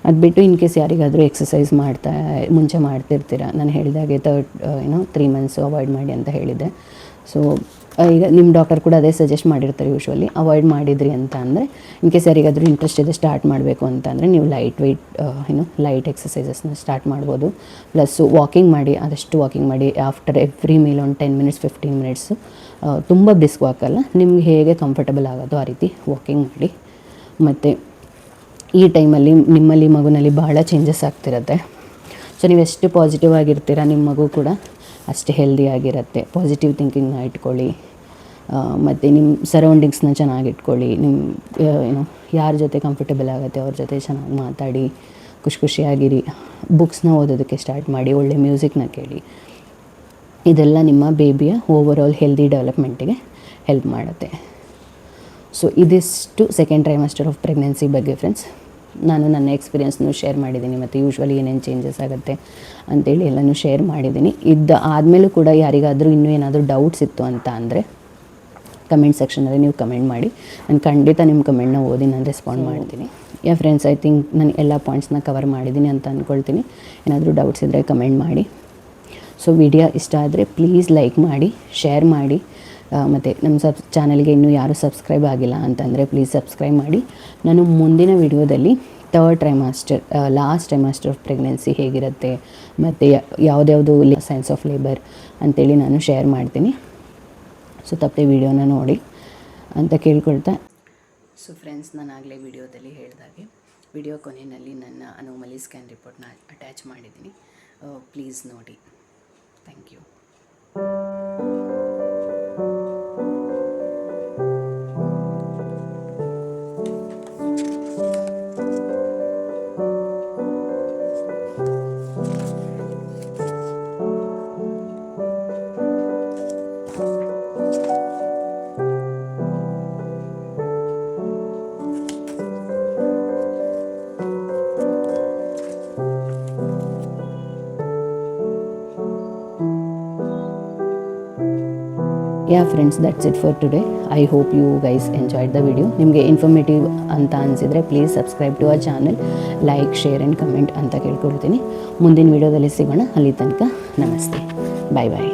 A: ಅದು ಬಿಟ್ಟು ಇನ್ ಕೇಸ್ ಯಾರಿಗಾದರೂ ಎಕ್ಸಸೈಸ್ ಮುಂಚೆ ಮಾಡ್ತಿರ್ತೀರ, ನಾನು ಹೇಳಿದಾಗೆ 3 months ಅವಾಯ್ಡ್ ಮಾಡಿ ಅಂತ ಹೇಳಿದ್ದೆ. ಸೊ ಈಗ ನಿಮ್ಮ ಡಾಕ್ಟರ್ ಕೂಡ ಅದೇ ಸಜೆಸ್ಟ್ ಮಾಡಿರ್ತಾರೆ ಯೂಶ್ವಲಿ. ಅವಾಯ್ಡ್ ಮಾಡಿದ್ರಿ ಅಂತ ಅಂದರೆ, ಇನ್ ಕೇಸ್ ಯಾರಿಗಾದರೂ ಇಂಟ್ರೆಸ್ಟ್ ಇದೆ ಸ್ಟಾರ್ಟ್ ಮಾಡಬೇಕು ಅಂತ ಅಂದರೆ, ನೀವು ಲೈಟ್ ಎಕ್ಸಸೈಸಸ್ನ ಸ್ಟಾರ್ಟ್ ಮಾಡ್ಬೋದು. ಪ್ಲಸ್ಸು ವಾಕಿಂಗ್ ಮಾಡಿ, ಆದಷ್ಟು ವಾಕಿಂಗ್ ಮಾಡಿ. ಆಫ್ಟರ್ ಎವ್ರಿ ಮೀಲ್ ಒಂದು 10 minutes 15 minutes, ತುಂಬ ಬ್ರಿಸ್ಕ್ ವಾಕಲ್ಲ, ನಿಮ್ಗೆ ಹೇಗೆ ಕಂಫರ್ಟಬಲ್ ಆಗೋದು ಆ ರೀತಿ ವಾಕಿಂಗ್ ಮಾಡಿ. ಮತ್ತು ಈ ಟೈಮಲ್ಲಿ ನಿಮ್ಮಲ್ಲಿ ಮಗುನಲ್ಲಿ ಭಾಳ ಚೇಂಜಸ್ ಆಗ್ತಿರುತ್ತೆ. ಸೊ ನೀವು ಎಷ್ಟು ಪಾಸಿಟಿವ್ ಆಗಿರ್ತೀರ, ನಿಮ್ಮ ಮಗು ಕೂಡ ಅಷ್ಟೇ ಹೆಲ್ದಿಯಾಗಿರುತ್ತೆ. ಪಾಸಿಟಿವ್ ಥಿಂಕಿಂಗ್ನ ಇಟ್ಕೊಳ್ಳಿ. ಮತ್ತು ನಿಮ್ಮ ಸರೌಂಡಿಂಗ್ಸ್ನ ಚೆನ್ನಾಗಿ ಇಟ್ಕೊಳ್ಳಿ. ನಿಮ್ಮ ಯಾರ ಜೊತೆ ಕಂಫರ್ಟಬಲ್ ಆಗುತ್ತೆ ಅವ್ರ ಜೊತೆ ಚೆನ್ನಾಗಿ ಮಾತಾಡಿ, ಖುಷಿಯಾಗಿರಿ. ಬುಕ್ಸ್ನ ಓದೋದಕ್ಕೆ ಸ್ಟಾರ್ಟ್ ಮಾಡಿ, ಒಳ್ಳೆ ಮ್ಯೂಸಿಕ್ನ ಕೇಳಿ. ಇದೆಲ್ಲ ನಿಮ್ಮ ಬೇಬಿಯ ಓವರಾಲ್ ಹೆಲ್ದಿ ಡೆವಲಪ್ಮೆಂಟಿಗೆ ಹೆಲ್ಪ್ ಮಾಡುತ್ತೆ. ಸೊ ಇದಿಷ್ಟು ಸೆಕೆಂಡ್ ಟ್ರೈಮೆಸ್ಟರ್ ಆಫ್ ಪ್ರೆಗ್ನೆನ್ಸಿ ಬಗ್ಗೆ ಫ್ರೆಂಡ್ಸ್. ನಾನು ನನ್ನ ಎಕ್ಸ್ಪೀರಿಯೆನ್ಸ್ನೂ ಶೇರ್ ಮಾಡಿದ್ದೀನಿ, ಮತ್ತು ಯೂಶ್ವಲಿ ಏನೇನು ಚೇಂಜಸ್ ಆಗುತ್ತೆ ಅಂತೇಳಿ ಎಲ್ಲನೂ ಶೇರ್ ಮಾಡಿದ್ದೀನಿ. ಆದಮೇಲೂ ಕೂಡ ಯಾರಿಗಾದರೂ ಇನ್ನೂ ಏನಾದರೂ ಡೌಟ್ಸ್ ಇತ್ತು ಅಂತ ಅಂದರೆ ಕಮೆಂಟ್ ಸೆಕ್ಷನಲ್ಲಿ ನೀವು ಕಮೆಂಟ್ ಮಾಡಿ. ನಾನು ಖಂಡಿತ ನಿಮ್ಮ ಕಮೆಂಟ್ನ ಓದಿ ನಾನು ರೆಸ್ಪಾಂಡ್ ಮಾಡ್ತೀನಿ. ಫ್ರೆಂಡ್ಸ್, ಐ ಥಿಂಕ್ ನಾನು ಎಲ್ಲ ಪಾಯಿಂಟ್ಸ್ನ ಕವರ್ ಮಾಡಿದ್ದೀನಿ ಅಂತ ಅಂದ್ಕೊಳ್ತೀನಿ. ಏನಾದರೂ ಡೌಟ್ಸ್ ಇದ್ದರೆ ಕಮೆಂಟ್ ಮಾಡಿ. ಸೊ ವಿಡಿಯೋ ಇಷ್ಟ ಆದರೆ ಪ್ಲೀಸ್ ಲೈಕ್ ಮಾಡಿ, ಶೇರ್ ಮಾಡಿ. ಮತ್ತು ನಮ್ಮ ಚಾನಲ್ಗೆ ಇನ್ನೂ ಯಾರೂ ಸಬ್ಸ್ಕ್ರೈಬ್ ಆಗಿಲ್ಲ ಅಂತಂದರೆ ಪ್ಲೀಸ್ ಸಬ್ಸ್ಕ್ರೈಬ್ ಮಾಡಿ. ನಾನು ಮುಂದಿನ ವಿಡಿಯೋದಲ್ಲಿ ಲಾಸ್ಟ್ ಟ್ರೈಮಾಸ್ಟರ್ ಆಫ್ ಪ್ರೆಗ್ನೆನ್ಸಿ ಹೇಗಿರುತ್ತೆ ಮತ್ತು ಯಾವುದ್ಯಾವುದು ಸೈನ್ಸ್ ಆಫ್ ಲೇಬರ್ ಅಂತೇಳಿ ನಾನು ಶೇರ್ ಮಾಡ್ತೀನಿ. ಸೊ ತಪ್ಪದೆ ವಿಡಿಯೋನ ನೋಡಿ ಅಂತ ಕೇಳ್ಕೊಳ್ತಾ. ಸೊ ಫ್ರೆಂಡ್ಸ್, ನಾನು ಆಗಲೇ ವಿಡಿಯೋದಲ್ಲಿ ಹೇಳಿದಾಗೆ ವಿಡಿಯೋ ಕೊನೆಯಲ್ಲಿ ನನ್ನ ಅನೋಮಲಿ ಸ್ಕ್ಯಾನ್ ರಿಪೋರ್ಟ್ನ ಅಟ್ಯಾಚ್ ಮಾಡಿದ್ದೀನಿ. ಪ್ಲೀಸ್ ನೋಡಿ. Thank you. Yeah friends, that's it for today. I hope you guys enjoyed the video. ನಿಮಗೆ ಇನ್ಫಾರ್ಮೇಟಿವ್ ಅಂತ ಅನಿಸಿದರೆ please subscribe to our channel, like, share and comment ಅಂತ ಕೇಳ್ಕೊಳ್ತೀನಿ. ಮುಂದಿನ ವಿಡಿಯೋದಲ್ಲಿ ಸಿಗೋಣ. ಅಲ್ಲಿ ತನಕ ನಮಸ್ತೆ, ಬಾಯ್ ಬಾಯ್.